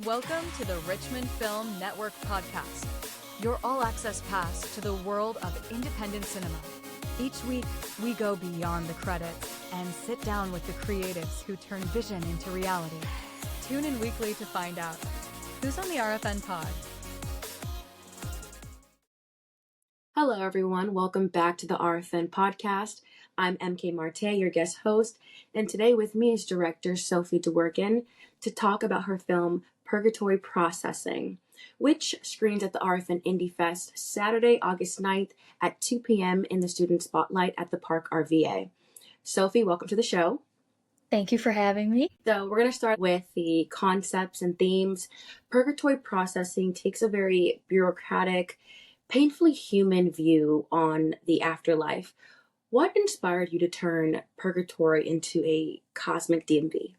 Welcome to the Richmond Film Network podcast, your all-access pass to the world of independent cinema. Each week, we go beyond the credits and sit down with the creatives who turn vision into reality. Tune in weekly to find out who's on the RFN pod. Hello, everyone. Welcome back to the RFN podcast. I'm MK Martey, your guest host, and today with me is director Sophie DeWorken to talk about her film Purgatory Processing, which screens at the RFN Indie Fest Saturday, August 9th at 2 p.m. in the Student Spotlight at the Park RVA. Sophie, welcome to the show. Thank you for having me. So we're going to start with the concepts and themes. Purgatory Processing takes a very bureaucratic, painfully human view on the afterlife. What inspired you to turn purgatory into a cosmic DMV?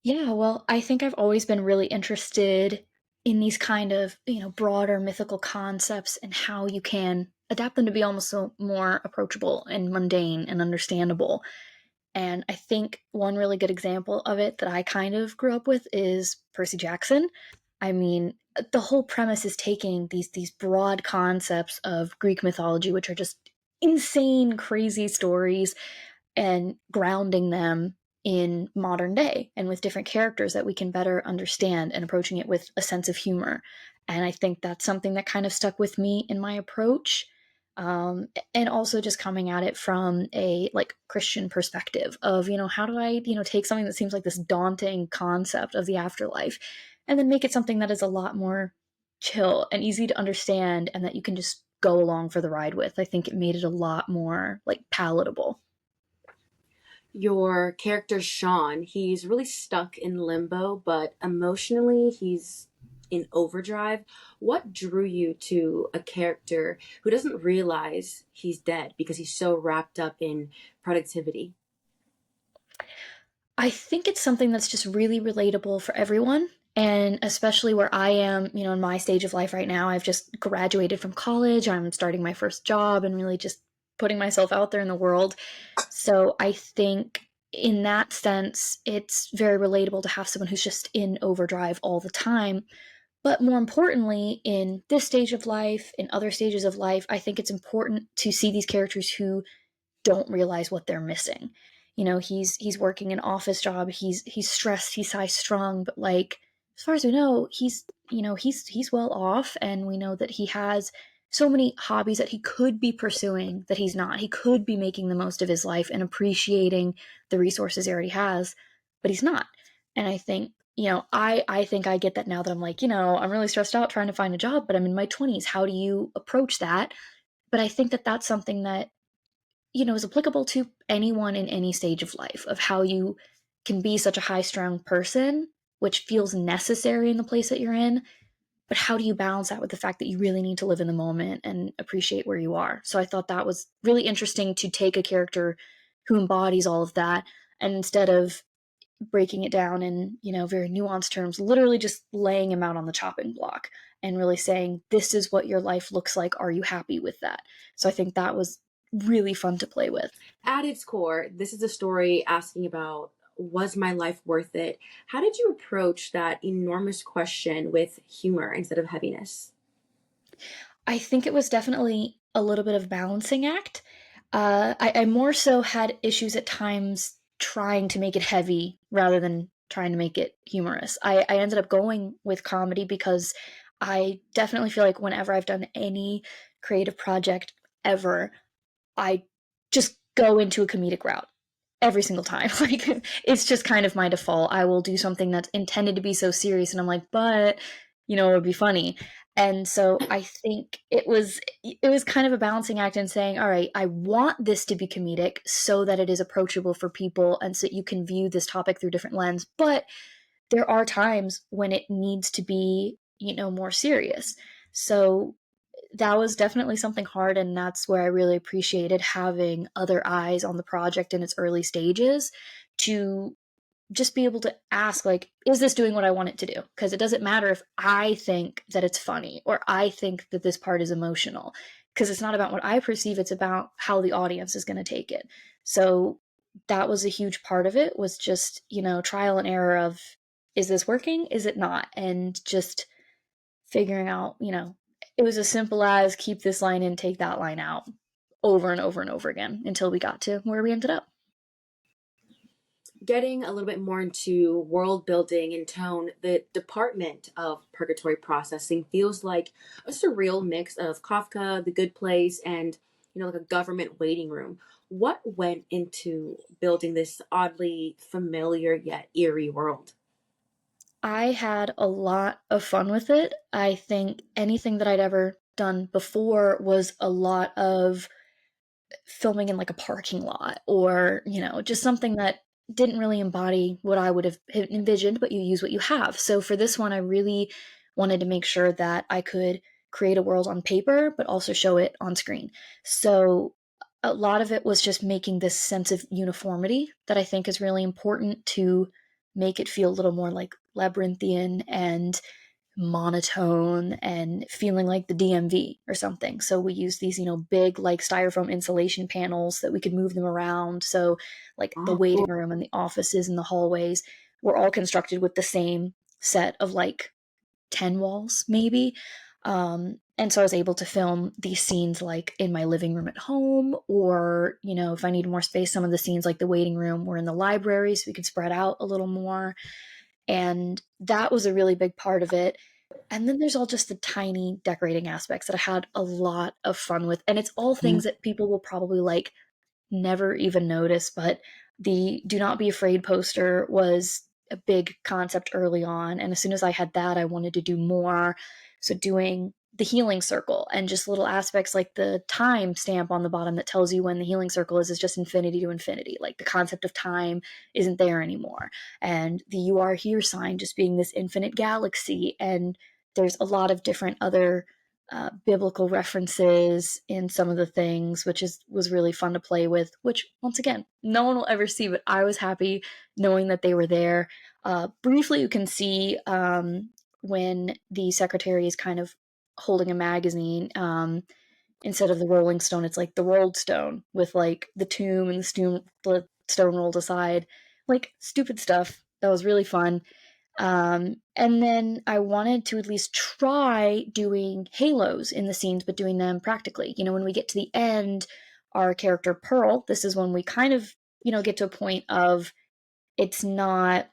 Yeah, well, I think I've always been really interested in these kind of, broader mythical concepts and how you can adapt them to be almost so more approachable and mundane and understandable. And I think one really good example of it that I kind of grew up with is Percy Jackson. I mean, the whole premise is taking these broad concepts of Greek mythology, which are just insane, crazy stories, and grounding them in modern day and with different characters that we can better understand and approaching it with a sense of humor. And I think that's something that kind of stuck with me in my approach. And also just coming at it from a Christian perspective of, how do I, take something that seems like this daunting concept of the afterlife and then make it something that is a lot more chill and easy to understand and that you can just go along for the ride with. I think it made it a lot more palatable. Your character, Sean, he's really stuck in limbo, but emotionally he's in overdrive. What drew you to a character who doesn't realize he's dead because he's so wrapped up in productivity? I think it's something that's just really relatable for everyone. And especially where I am, in my stage of life right now, I've just graduated from college. I'm starting my first job and really just putting myself out there in the world. So I think in that sense, it's very relatable to have someone who's just in overdrive all the time. But more importantly, in this stage of life, in other stages of life, I think it's important to see these characters who don't realize what they're missing. He's working an office job. He's stressed. He's high-strung. But as far as we know, he's well off, and we know that he has so many hobbies that he could be pursuing that he's not. He could be making the most of his life and appreciating the resources he already has, but he's not. And I think, I think I get that now that I'm I'm really stressed out trying to find a job, but I'm in my 20s. How do you approach that? But I think that that's something that, is applicable to anyone in any stage of life, of how you can be such a high-strung person, which feels necessary in the place that you're in. But how do you balance that with the fact that you really need to live in the moment and appreciate where you are? So I thought that was really interesting to take a character who embodies all of that, and instead of breaking it down in, very nuanced terms, literally just laying him out on the chopping block and really saying, this is what your life looks like. Are you happy with that? So I think that was really fun to play with. At its core, this is a story asking about, was my life worth it? How did you approach that enormous question with humor instead of heaviness? I think it was definitely a little bit of balancing act. I more so had issues at times trying to make it heavy rather than trying to make it humorous. I ended up going with comedy because I definitely feel like whenever I've done any creative project ever, I just go into a comedic route every single time. It's just kind of my default. I will do something that's intended to be so serious, and I'm like, but, it would be funny. And so I think it was kind of a balancing act in saying, all right, I want this to be comedic so that it is approachable for people and so you can view this topic through different lens. But there are times when it needs to be, more serious. So that was definitely something hard, and that's where I really appreciated having other eyes on the project in its early stages to just be able to ask, is this doing what I want it to do? Because it doesn't matter if I think that it's funny or I think that this part is emotional, because it's not about what I perceive, it's about how the audience is going to take it. So that was a huge part of it, was just, trial and error of is this working? Is it not? And just figuring out, it was as simple as keep this line in, take that line out over and over and over again until we got to where we ended up. Getting a little bit more into world building and tone, the department of Purgatory Processing feels like a surreal mix of Kafka, The Good Place, and like a government waiting room. What went into building this oddly familiar yet eerie world? I had a lot of fun with it. I think anything that I'd ever done before was a lot of filming in like a parking lot or, just something that didn't really embody what I would have envisioned, but you use what you have. So for this one, I really wanted to make sure that I could create a world on paper, but also show it on screen. So a lot of it was just making this sense of uniformity that I think is really important to make it feel a little more like labyrinthian and monotone and feeling like the DMV or something. So we use these, big like styrofoam insulation panels that we could move them around. So like the waiting room and the offices and the hallways were all constructed with the same set of like 10 walls maybe. And so I was able to film these scenes like in my living room at home, or, if I need more space, some of the scenes like the waiting room were in the library so we could spread out a little more. And that was a really big part of it. And then there's all just the tiny decorating aspects that I had a lot of fun with. And it's all things that people will probably like never even notice. But the Do Not Be Afraid poster was a big concept early on. And as soon as I had that, I wanted to do more. So doing the healing circle and just little aspects like the time stamp on the bottom that tells you when the healing circle is just infinity to infinity. Like the concept of time isn't there anymore. And the You Are Here sign just being this infinite galaxy. And there's a lot of different other biblical references in some of the things, which was really fun to play with, which once again, no one will ever see, but I was happy knowing that they were there. Briefly, you can see when the secretary is kind of holding a magazine. Instead of the Rolling Stone, it's like the Rolled Stone with like the tomb and the stone rolled aside, like stupid stuff. That was really fun. And then I wanted to at least try doing halos in the scenes, but doing them practically. When we get to the end, our character Pearl, this is when we kind of, get to a point of it's not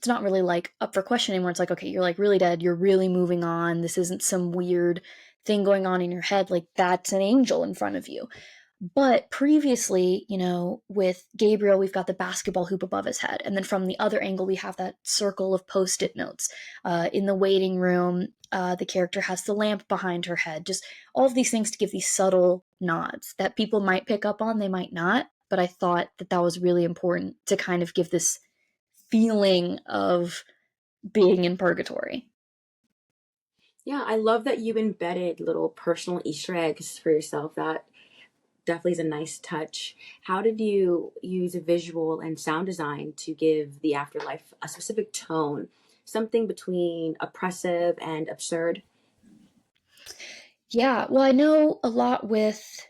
really like up for question anymore. It's like, okay, you're like really dead. You're really moving on. This isn't some weird thing going on in your head. Like that's an angel in front of you. But previously, with Gabriel, we've got the basketball hoop above his head. And then from the other angle, we have that circle of Post-it notes. In the waiting room, the character has the lamp behind her head. Just all of these things to give these subtle nods that people might pick up on, they might not. But I thought that was really important to kind of give this feeling of being in purgatory. Yeah, I love that you embedded little personal Easter eggs for yourself. That definitely is a nice touch. How did you use visual and sound design to give the Afterlife a specific tone, something between oppressive and absurd? Yeah, well, I know a lot with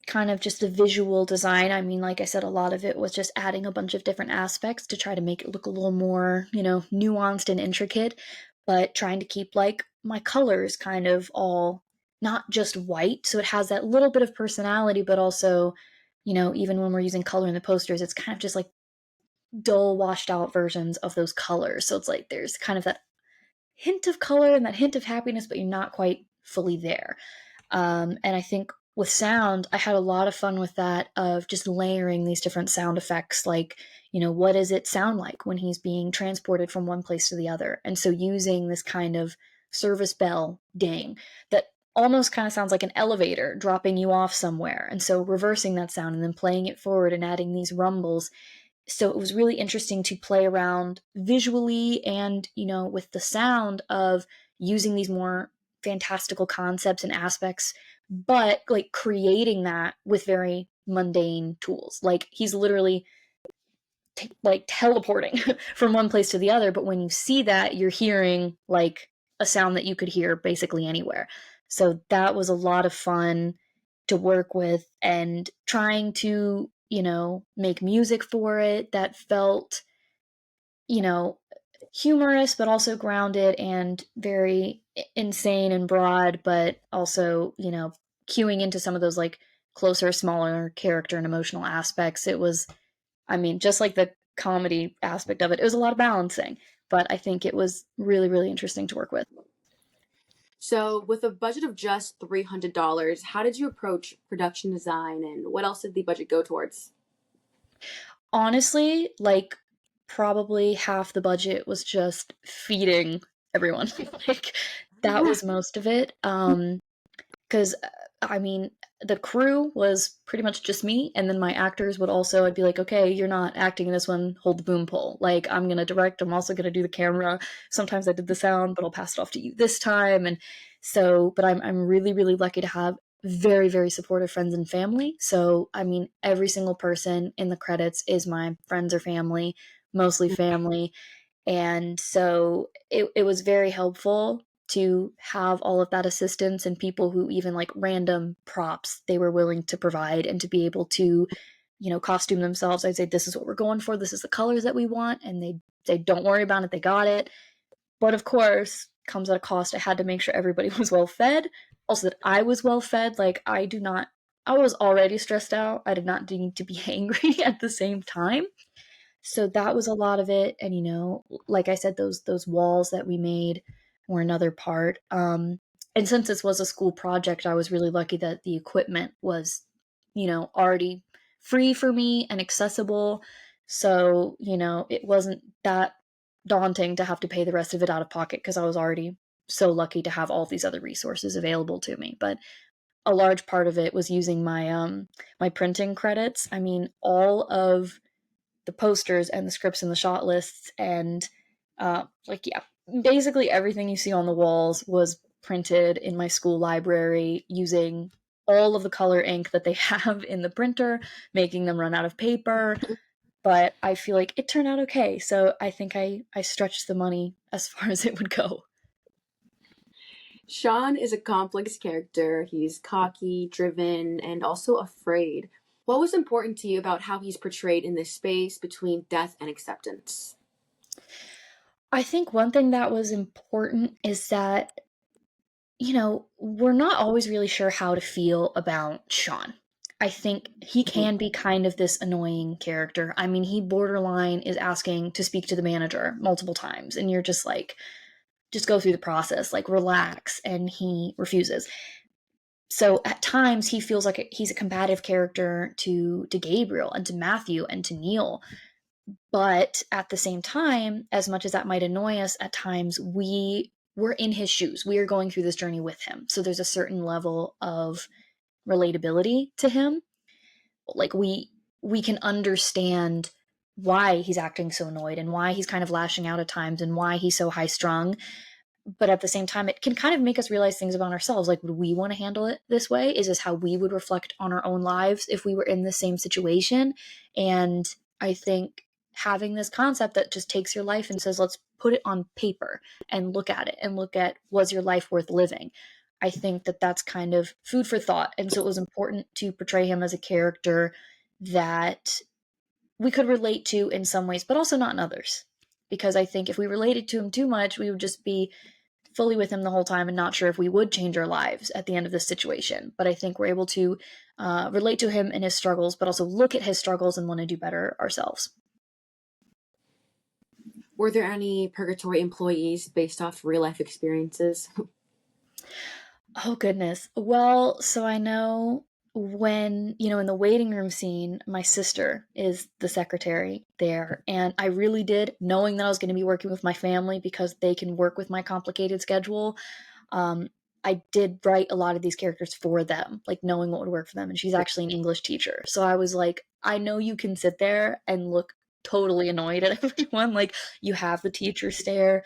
kind of just the visual design. I mean, like I said, a lot of it was just adding a bunch of different aspects to try to make it look a little more, nuanced and intricate, but trying to keep like my colors kind of all not just white. So it has that little bit of personality, but also, even when we're using color in the posters, it's kind of just like dull, washed out versions of those colors. So it's like there's kind of that hint of color and that hint of happiness, but you're not quite fully there. And I think with sound, I had a lot of fun with that, of just layering these different sound effects. Like, what does it sound like when he's being transported from one place to the other? And so using this kind of service bell ding that almost kind of sounds like an elevator dropping you off somewhere. And so reversing that sound and then playing it forward and adding these rumbles. So it was really interesting to play around visually and, with the sound of using these more fantastical concepts and aspects, but like creating that with very mundane tools. Like he's literally like teleporting from one place to the other, but when you see that, you're hearing like a sound that you could hear basically anywhere. So that was a lot of fun to work with, and trying to, make music for it that felt, humorous, but also grounded and very insane and broad, but also, you know, cueing into some of those like closer, smaller character and emotional aspects. It was, I mean, just like the comedy aspect of it, it was a lot of balancing, but I think it was really, really interesting to work with. So, with a budget of just $300, how did you approach production design and what else did the budget go towards? Honestly, like probably half the budget was just feeding everyone. Like that was most of it. Because I mean, the crew was pretty much just me, and then my actors would also, I'd be like, okay, you're not acting in this one, hold the boom pole. Like, I'm gonna direct, I'm also gonna do the camera. Sometimes I did the sound, but I'll pass it off to you this time. And so, but I'm really, really lucky to have very, very supportive friends and family. So, I mean, every single person in the credits is my friends or family, mostly family. And so it was very helpful to have all of that assistance and people who even like random props they were willing to provide and to be able to, you know, costume themselves. I'd say, this is what we're going for. This is the colors that we want. And they say, don't worry about it. They got it. But of course, comes at a cost. I had to make sure everybody was well fed. Also, that I was well fed. Like, I was already stressed out. I did not need to be angry at the same time. So that was a lot of it. And, you know, like I said, those walls that we made were another part. And since this was a school project, I was really lucky that the equipment was, you know, already free for me and accessible. So, you know, it wasn't that daunting to have to pay the rest of it out of pocket because I was already so lucky to have all these other resources available to me. But a large part of it was using my printing credits. I mean, all of the posters and the scripts and the shot lists and like, yeah, basically everything you see on the walls was printed in my school library using all of the color ink that they have in the printer, making them run out of paper. But I feel like it turned out okay. So I think I stretched the money as far as it would go. Sean is a complex character. He's cocky, driven, and also afraid. What was important to you about how he's portrayed in this space between death and acceptance? I think one thing that was important is that, you know, we're not always really sure how to feel about Sean. I think he Mhm. can be kind of this annoying character. I mean, he borderline is asking to speak to the manager multiple times, and you're just like, just go through the process, like relax, and he refuses. So at times he feels like he's a combative character to Gabriel and to Matthew and to Neil. But at the same time, as much as that might annoy us, at times we're in his shoes. We are going through this journey with him. So there's a certain level of relatability to him. Like we can understand why he's acting so annoyed and why he's kind of lashing out at times and why he's so high strung. But at the same time, it can kind of make us realize things about ourselves. Like, would we want to handle it this way? Is this how we would reflect on our own lives if we were in the same situation? And I think having this concept that just takes your life and says, let's put it on paper and look at it and look at, was your life worth living? I think that that's kind of food for thought. And so it was important to portray him as a character that we could relate to in some ways, but also not in others. Because I think if we related to him too much, we would just be fully with him the whole time and not sure if we would change our lives at the end of this situation. But I think we're able to relate to him and his struggles, but also look at his struggles and want to do better ourselves. Were there any Purgatory employees based off real life experiences? Oh, goodness. Well, so I know when, you know, in the waiting room scene, my sister is the secretary there. And I really did, knowing that I was going to be working with my family because they can work with my complicated schedule. Um, I did write a lot of these characters for them, like knowing what would work for them. And she's actually an English teacher. So I was like, I know you can sit there and look totally annoyed at everyone. Like, you have the teacher stare.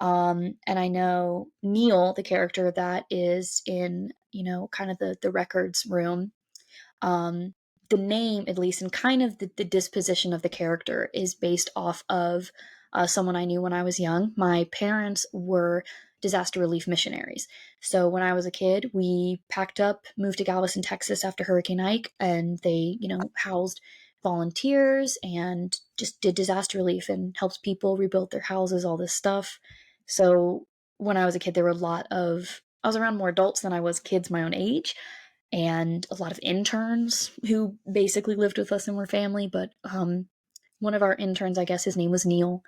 And I know Neil, the character that is in, you know, kind of the records room, um, the name, at least, and kind of the disposition of the character is based off of someone I knew when I was young. My parents were disaster relief missionaries. So when I was a kid, we packed up, moved to Galveston, Texas after Hurricane Ike, and they, you know, housed volunteers and just did disaster relief and helped people rebuild their houses, all this stuff. So when I was a kid, there were I was around more adults than I was kids my own age, and a lot of interns who basically lived with us and were family. But one of our interns, I guess his name was Neil,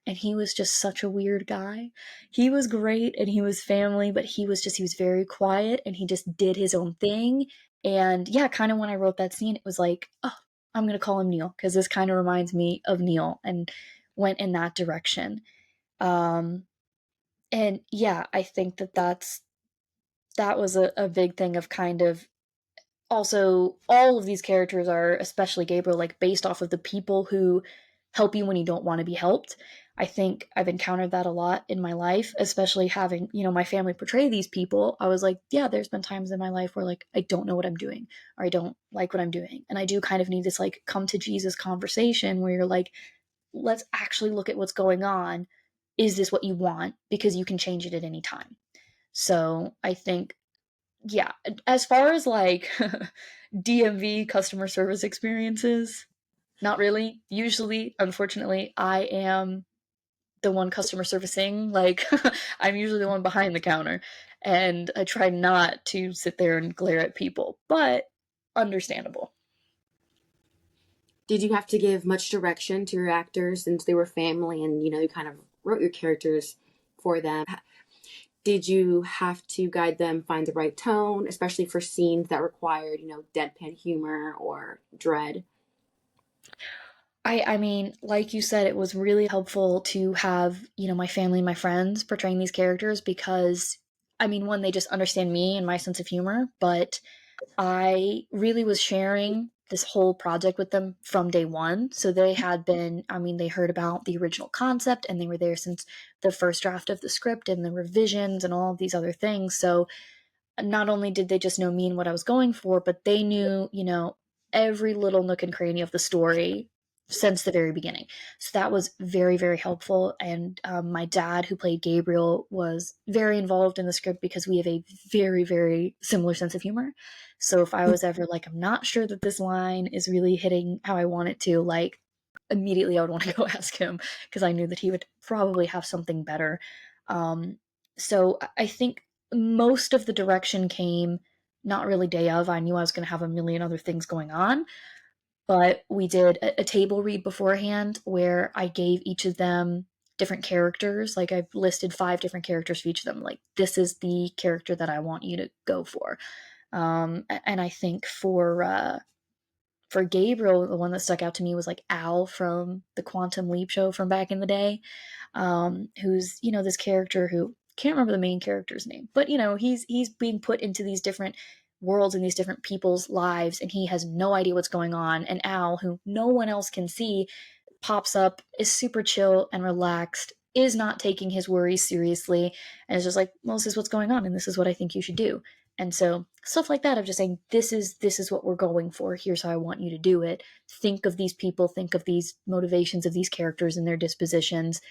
and he was just such a weird guy. He was great and he was family, but he was very quiet and he just did his own thing. And yeah, kind of when I wrote that scene, it was like, oh, I'm going to call him Neil because this kind of reminds me of Neil, and went in that direction. Um, and yeah, I think that was a big thing of kind of also all of these characters are, especially Gabriel, like based off of the people who help you when you don't want to be helped. I think I've encountered that a lot in my life, especially having, my family portray these people. I was like, yeah, there's been times in my life where like I don't know what I'm doing or I don't like what I'm doing. And I do kind of need this like come to Jesus conversation where you're like, let's actually look at what's going on. Is this what you want? Because you can change it at any time. So I think, yeah, as far as like DMV customer service experiences, not really. Usually, unfortunately, I am the one customer servicing. Like, I'm usually the one behind the counter. And I try not to sit there and glare at people, but understandable. Did you have to give much direction to your actors since they were family and, you kind of wrote your characters for them? Did you have to guide them find the right tone, especially for scenes that required, deadpan humor or dread? I mean, like you said, it was really helpful to have, my family and my friends portraying these characters because, I mean, one, they just understand me and my sense of humor, but I really was sharing this whole project with them from day one. So they had been, I mean, they heard about the original concept and they were there since the first draft of the script and the revisions and all of these other things. So not only did they just know me and what I was going for, but they knew, every little nook and cranny of the story since the very beginning. So that was very, very helpful. And my dad, who played Gabriel, was very involved in the script because we have a very, very similar sense of humor. So if I was ever like, I'm not sure that this line is really hitting how I want it to, like, immediately I would want to go ask him because I knew that he would probably have something better. So I think most of the direction came not really day of. I knew I was going to have a million other things going on, but we did a table read beforehand where I gave each of them different characters. Like I've listed 5 different characters for each of them. Like, this is the character that I want you to go for. And I think for Gabriel, the one that stuck out to me was like Al from the Quantum Leap show from back in the day, who's this character who can't remember the main character's name, but he's being put into these different worlds and these different people's lives, and he has no idea what's going on. And Al, who no one else can see, pops up, is super chill and relaxed, is not taking his worries seriously, and is just like, well, this is what's going on, and this is what I think you should do. And so stuff like that of just saying, this is what we're going for. Here's how I want you to do it. Think of these people, think of these motivations of these characters and their dispositions.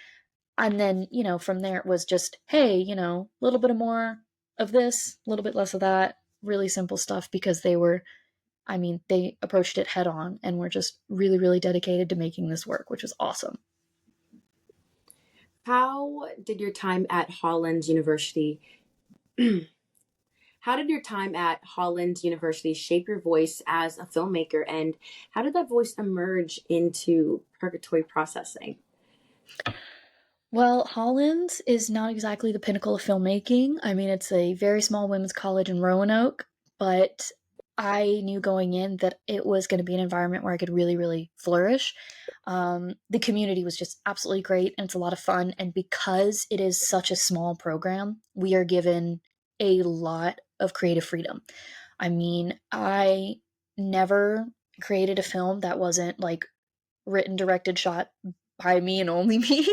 And then, from there it was just, hey, a little bit more of this, a little bit less of that, really simple stuff because they approached it head on and were just really, really dedicated to making this work, which was awesome. How did your time at Holland University shape your voice as a filmmaker, and how did that voice emerge into Purgatory Processing? Well, Holland is not exactly the pinnacle of filmmaking. I mean, it's a very small women's college in Roanoke, but I knew going in that it was going to be an environment where I could really, really flourish. The community was just absolutely great, and it's a lot of fun. And because it is such a small program, we are given a lot of creative freedom. I mean, I never created a film that wasn't like written, directed, shot by me and only me.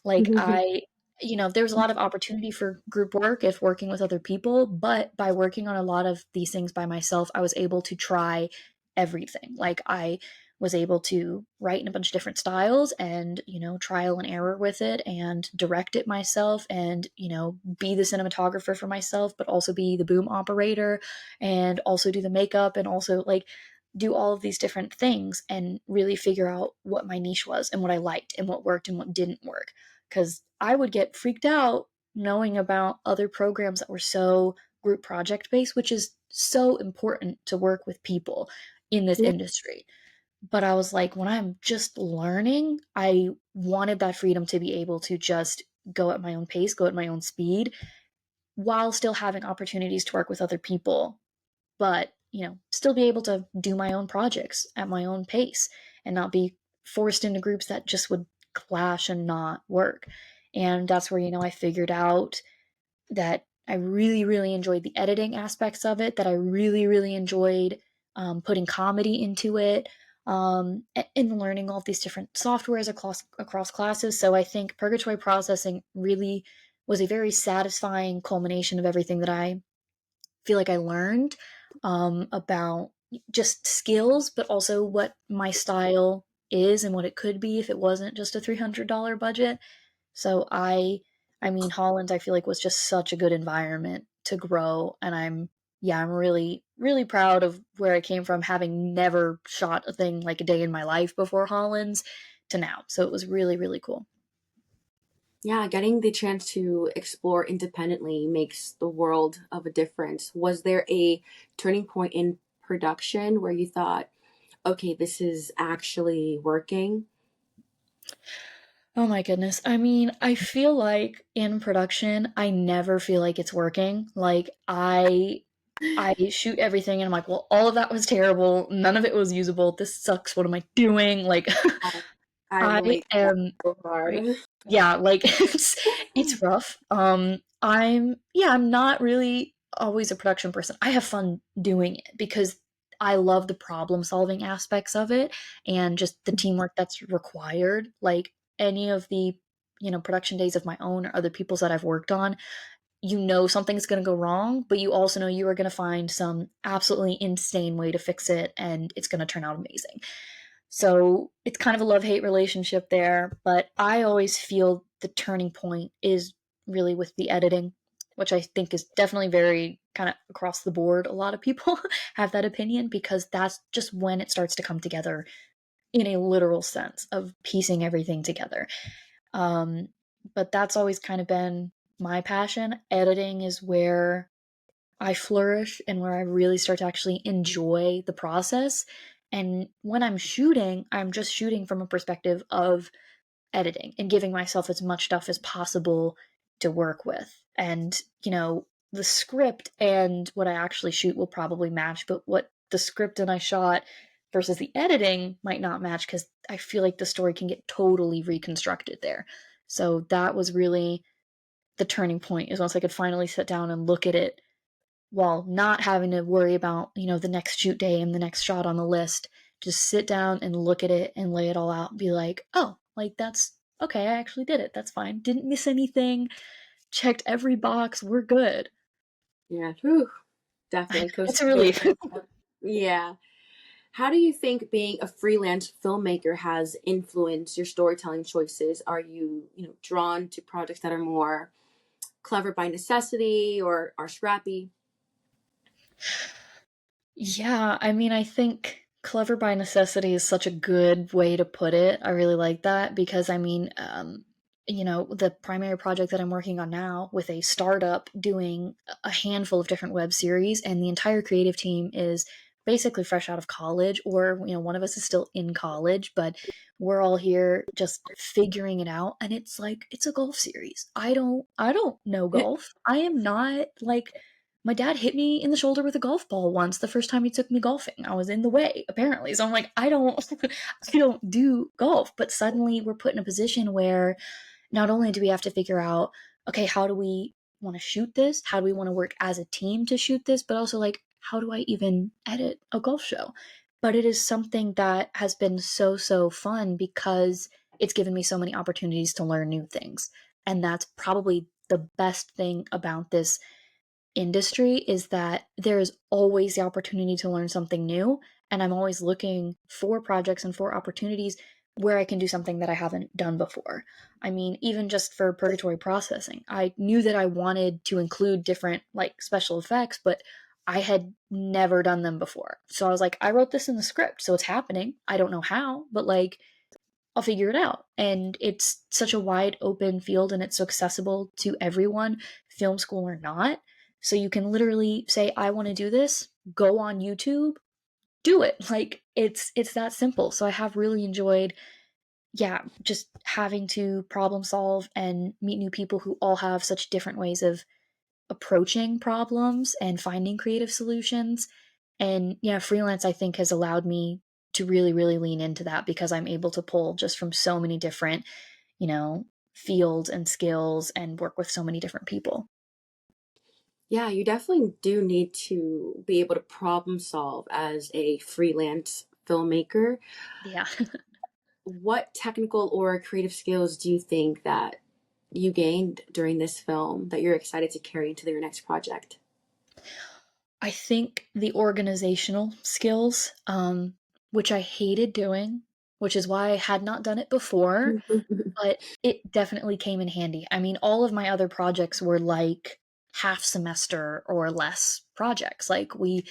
Like there was a lot of opportunity for group work if working with other people, but by working on a lot of these things by myself, I was able to try everything. Like I was able to write in a bunch of different styles and, trial and error with it and direct it myself and, be the cinematographer for myself, but also be the boom operator and also do the makeup and also like do all of these different things and really figure out what my niche was and what I liked and what worked and what didn't work. Because I would get freaked out knowing about other programs that were so group project based, which is so important to work with people in this industry. But I was like, when I'm just learning, I wanted that freedom to be able to just go at my own pace, go at my own speed, while still having opportunities to work with other people, but, still be able to do my own projects at my own pace and not be forced into groups that just would clash and not work. And that's where, I figured out that I really, really enjoyed the editing aspects of it, that I really, really enjoyed putting comedy into it, and learning all of these different softwares across classes. So I think Purgatory Processing really was a very satisfying culmination of everything that I feel like I learned about just skills, but also what my style is and what it could be if it wasn't just a $300 budget. So I mean, Holland, I feel like was just such a good environment to grow. And I'm really, really proud of where I came from, having never shot a thing like a day in my life before Holland's to now. So it was really, really cool. Yeah, getting the chance to explore independently makes the world of a difference. Was there a turning point in production where you thought, okay, this is actually working? Oh my goodness. I mean, I feel like in production, I never feel like it's working. Like I shoot everything and I'm like, well, all of that was terrible. None of it was usable. This sucks. What am I doing? Like I I relate to that am so hard. right. Yeah, like it's rough. I'm not really always a production person. I have fun doing it because I love the problem solving aspects of it and just the teamwork that's required. Like any of the, production days of my own or other people's that I've worked on, something's going to go wrong, but you also know you are going to find some absolutely insane way to fix it and it's going to turn out amazing. So it's kind of a love-hate relationship there, but I always feel the turning point is really with the editing, which I think is definitely very kind of across the board. A lot of people have that opinion because that's just when it starts to come together in a literal sense of piecing everything together. Um, but that's always kind of been my passion. Editing is where I flourish and where I really start to actually enjoy the process. And when I'm shooting, I'm just shooting from a perspective of editing and giving myself as much stuff as possible to work with. And, the script and what I actually shoot will probably match, but what the script and I shot versus the editing might not match because I feel like the story can get totally reconstructed there. So that was really the turning point, is once I could finally sit down and look at it while not having to worry about, the next shoot day and the next shot on the list. Just sit down and look at it and lay it all out and be like, oh, like that's okay, I actually did it. That's fine. Didn't miss anything. Checked every box. We're good. Yeah, whew, definitely. It's a relief. Yeah. How do you think being a freelance filmmaker has influenced your storytelling choices? Are you, drawn to projects that are more clever by necessity or are scrappy? Yeah, I mean, I think clever by necessity is such a good way to put it. I really like that because I mean, the primary project that I'm working on now with a startup doing a handful of different web series, and the entire creative team is basically fresh out of college, or, one of us is still in college, but we're all here just figuring it out. And it's like, it's a golf series. I don't know golf. I am not like, my dad hit me in the shoulder with a golf ball once the first time he took me golfing. I was in the way, apparently. So I'm like, I don't I don't do golf. But suddenly we're put in a position where not only do we have to figure out, okay, how do we want to shoot this? How do we want to work as a team to shoot this? But also like, how do I even edit a golf show? But it is something that has been so, so fun because it's given me so many opportunities to learn new things. And that's probably the best thing about this industry, is that there is always the opportunity to learn something new, and I'm always looking for projects and for opportunities where I can do something that I haven't done before. I mean, even just for Purgatory Processing, I knew that I wanted to include different like special effects, but I had never done them before. So I was like, I wrote this in the script, so it's happening. I don't know how, but like, I'll figure it out. And it's such a wide open field and it's so accessible to everyone, film school or not. So you can literally say, I want to do this, go on YouTube, do it. Like it's that simple. So I have really enjoyed, yeah, just having to problem solve and meet new people who all have such different ways of approaching problems and finding creative solutions. And yeah, freelance I think has allowed me to really, really lean into that because I'm able to pull just from so many different, you know, fields and skills and work with so many different people. Yeah, you definitely do need to be able to problem solve as a freelance filmmaker. Yeah. What technical or creative skills do you think that you gained during this film that you're excited to carry into your next project? I think the organizational skills, which I hated doing, which is why I had not done it before, but it definitely came in handy. I mean, all of my other projects were like half semester or less projects. Like we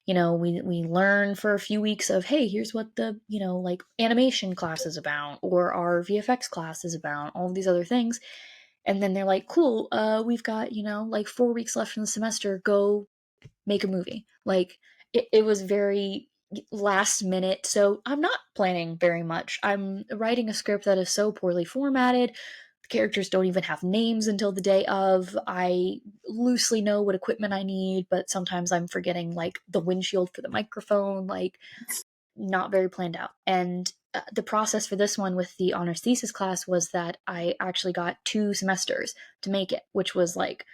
learn for a few weeks of, hey, here's what the, like animation class is about or our VFX class is about, all of these other things. And then they're like, cool, we've got, like 4 weeks left in the semester, go make a movie. Like it was very last minute. So I'm not planning very much. I'm writing a script that is so poorly formatted. The characters don't even have names until the day of. I loosely know what equipment I need, but sometimes I'm forgetting like the windshield for the microphone, like not very planned out. And the process for this one with the honors thesis class was that I actually got 2 semesters to make it, which was like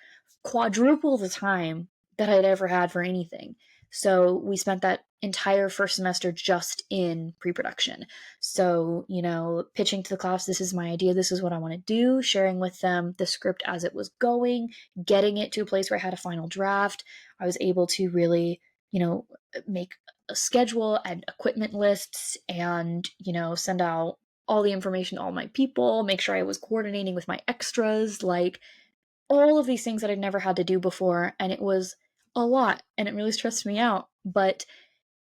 quadruple the time that I'd ever had for anything. So we spent that entire first semester just in pre-production. So, pitching to the class, this is my idea, this is what I want to do, sharing with them the script as it was going, getting it to a place where I had a final draft. I was able to really, make a schedule and equipment lists and, send out all the information to all my people, make sure I was coordinating with my extras, like all of these things that I'd never had to do before. And it was a lot and it really stressed me out. But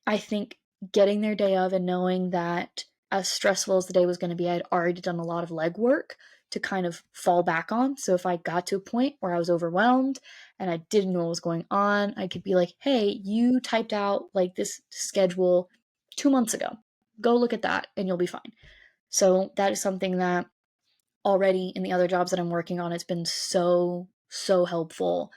I think getting there day of and knowing that as stressful as the day was going to be, I'd already done a lot of legwork to kind of fall back on. So if I got to a point where I was overwhelmed and I didn't know what was going on, I could be like, hey, you typed out like this schedule 2 months ago. Go look at that and you'll be fine. So that is something that already in the other jobs that I'm working on, it's been so, so helpful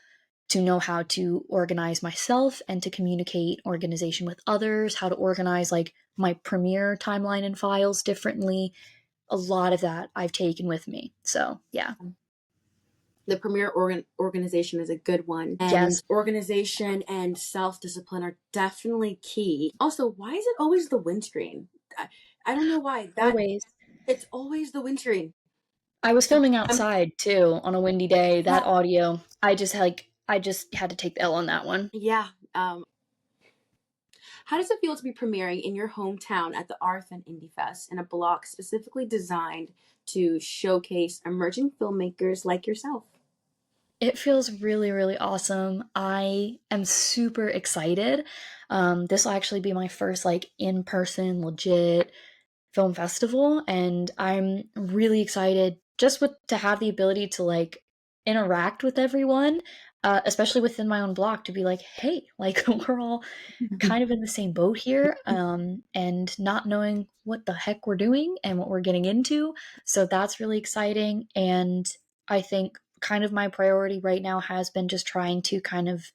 to know how to organize myself and to communicate organization with others, how to organize like my Premiere timeline and files differently. A lot of that I've taken with me. So, yeah. The premier organization is a good one, and Yes. organization and self-discipline are definitely key. Also, why is it always the windscreen? I don't know why that Always. it's always the windscreen. I was filming I'm outside too on a windy day. That Yeah, audio, I just had to take the L on that one. yeah. How does it feel to be premiering in your hometown at the RFN Indie Fest in a block specifically designed to showcase emerging filmmakers like yourself? It feels really, really awesome. I am super excited. This will actually be my first like in-person legit film festival, and I'm really excited just to have the ability to like interact with everyone, especially within my own block, to be like, hey, like we're all kind of in the same boat here, and not knowing what the heck we're doing and what we're getting into. So that's really exciting. And I think kind of my priority right now has been just trying to kind of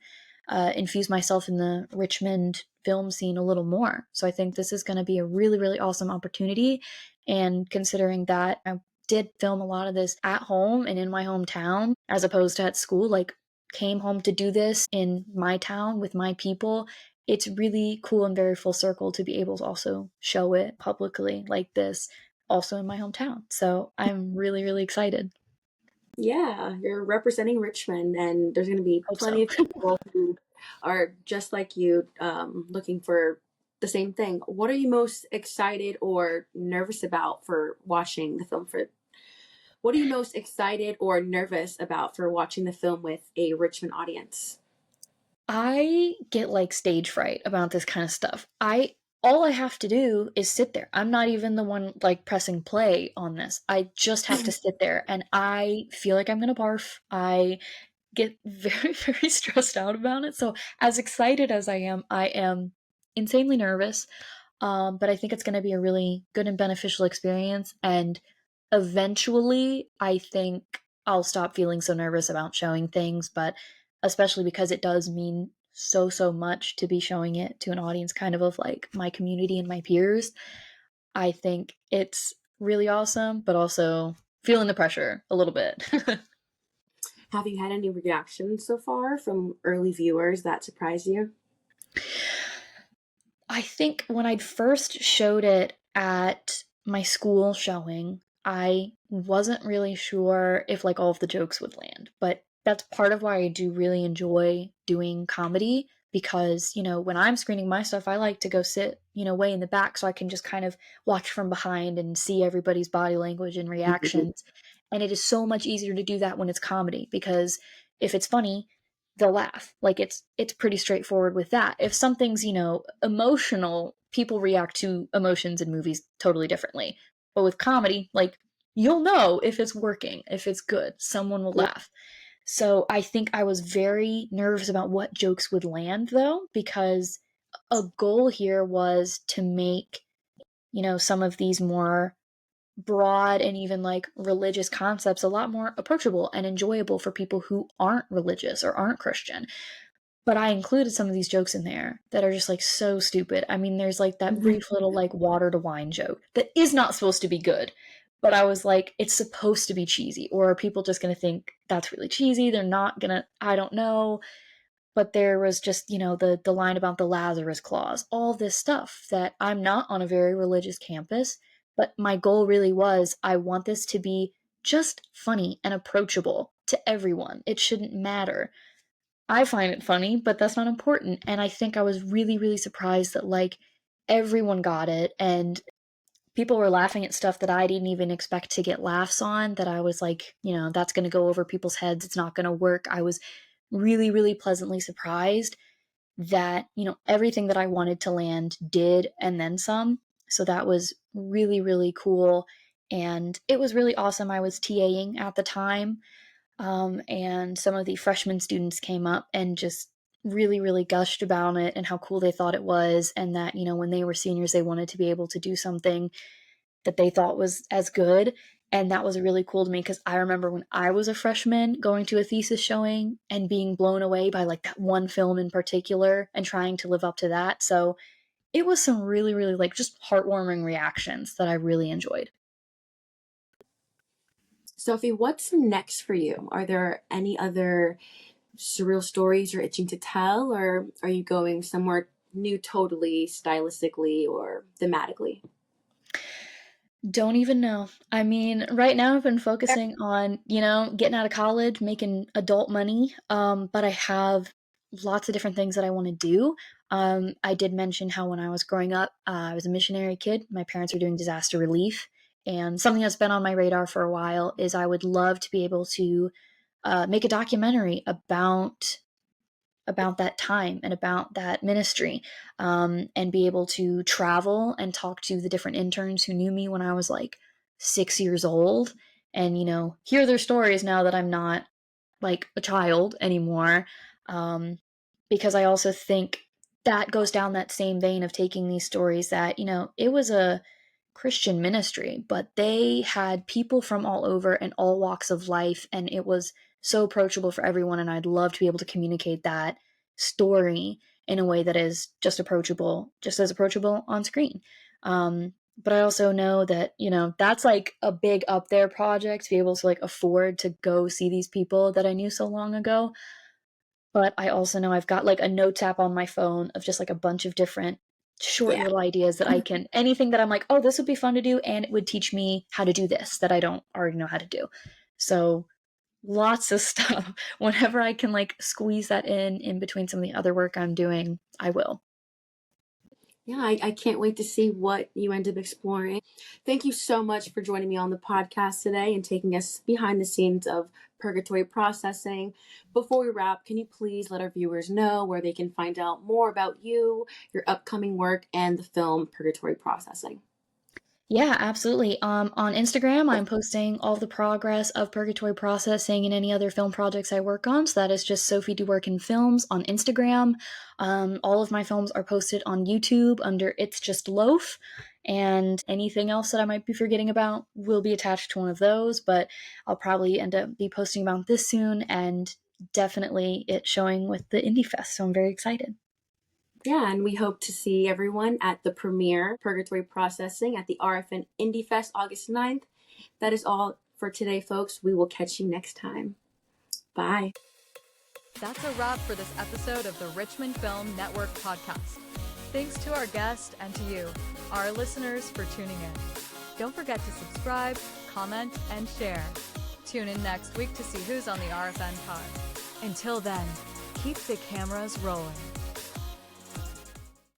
infuse myself in the Richmond film scene a little more. So I think this is going to be a really, really awesome opportunity. And considering that I did film a lot of this at home and in my hometown as opposed to at school, like came home to do this in my town with my people, it's really cool and very full circle to be able to also show it publicly like this also in my hometown. So I'm really, really excited. Yeah, you're representing Richmond, and there's going to be Hope plenty so. of people who are just like you, looking for the same thing. What are you most excited or nervous about for watching the film? What are you most excited or nervous about for watching the film with a Richmond audience? I get like stage fright about this kind of stuff. All I have to do is sit there. I'm not even the one like pressing play on this. I just have to sit there and I feel like I'm going to barf. I get very very stressed out about it. So as excited as I am insanely nervous. But I think it's going to be a really good and beneficial experience. And eventually, I think I'll stop feeling so nervous about showing things, but especially because it does mean so much to be showing it to an audience kind of like my community and my peers. I think it's really awesome, but also feeling the pressure a little bit. Have you had any reactions so far from early viewers that surprised you? I think when I'd first showed it at my school showing, I wasn't really sure if like all of the jokes would land, but that's part of why I do really enjoy doing comedy because, when I'm screening my stuff, I like to go sit, way in the back so I can just kind of watch from behind and see everybody's body language and reactions. And it is so much easier to do that when it's comedy because if it's funny, they'll laugh. Like it's pretty straightforward with that. If something's, emotional, people react to emotions in movies totally differently. But with comedy, like you'll know if it's working, if it's good, someone will Yep. laugh. So I think I was very nervous about what jokes would land though, because a goal here was to make, some of these more broad and even like religious concepts a lot more approachable and enjoyable for people who aren't religious or aren't Christian. But I included some of these jokes in there that are just like so stupid. I mean, there's like that brief little like water to wine joke that is not supposed to be good. But I was like, it's supposed to be cheesy. Or are people just going to think that's really cheesy? They're not going to, I don't know. But there was just, the line about the Lazarus clause, all this stuff that I'm not on a very religious campus. But my goal really was I want this to be just funny and approachable to everyone. It shouldn't matter. I find it funny, but that's not important. And I think I was really, really surprised that like everyone got it and people were laughing at stuff that I didn't even expect to get laughs on, that I was like, that's going to go over people's heads. It's not going to work. I was really, really pleasantly surprised that, everything that I wanted to land did and then some. So that was really, really cool. And it was really awesome. I was TAing at the time. And some of the freshman students came up and just really, really gushed about it and how cool they thought it was. And that, when they were seniors, they wanted to be able to do something that they thought was as good. And that was really cool to me because I remember when I was a freshman going to a thesis showing and being blown away by like that one film in particular and trying to live up to that. So it was some really, really like just heartwarming reactions that I really enjoyed. Sophie, what's next for you? Are there any other surreal stories you're itching to tell, or are you going somewhere new totally stylistically or thematically? Don't even know. I mean, right now I've been focusing on, getting out of college, making adult money. But I have lots of different things that I want to do. I did mention how when I was growing up, I was a missionary kid. My parents were doing disaster relief. And something that's been on my radar for a while is I would love to be able to make a documentary about that time and about that ministry, and be able to travel and talk to the different interns who knew me when I was like 6 years old and, hear their stories now that I'm not like a child anymore. Um, because I also think that goes down that same vein of taking these stories that, it was a Christian ministry, but they had people from all over and all walks of life, and it was so approachable for everyone. And I'd love to be able to communicate that story in a way that is just approachable, just as approachable on screen. But I also know that, that's like a big up there project to be able to like afford to go see these people that I knew so long ago. But I also know I've got like a notes app on my phone of just like a bunch of different short Yeah. little ideas that I can, anything that I'm like, oh, this would be fun to do. And it would teach me how to do this that I don't already know how to do. So lots of stuff. Whenever I can like squeeze that in between some of the other work I'm doing, I will. Yeah, I can't wait to see what you end up exploring. Thank you so much for joining me on the podcast today and taking us behind the scenes of Purgatory Processing. Before we wrap, can you please let our viewers know where they can find out more about you, your upcoming work, and the film Purgatory Processing? Yeah, absolutely. On Instagram, I'm posting all the progress of Purgatory Processing and any other film projects I work on. So that is just Sophie DeWorken Films on Instagram. All of my films are posted on YouTube under It's Just Loaf. And anything else that I might be forgetting about will be attached to one of those. But I'll probably end up be posting about this soon, and definitely it showing with the Indie Fest. So I'm very excited. Yeah, and we hope to see everyone at the premiere, Purgatory Processing, at the RFN Indie Fest August 9th. That is all for today, folks. We will catch you next time. Bye. That's a wrap for this episode of the Richmond Film Network podcast. Thanks to our guest and to you, our listeners, for tuning in. Don't forget to subscribe, comment, and share. Tune in next week to see who's on the RFN pod. Until then, keep the cameras rolling.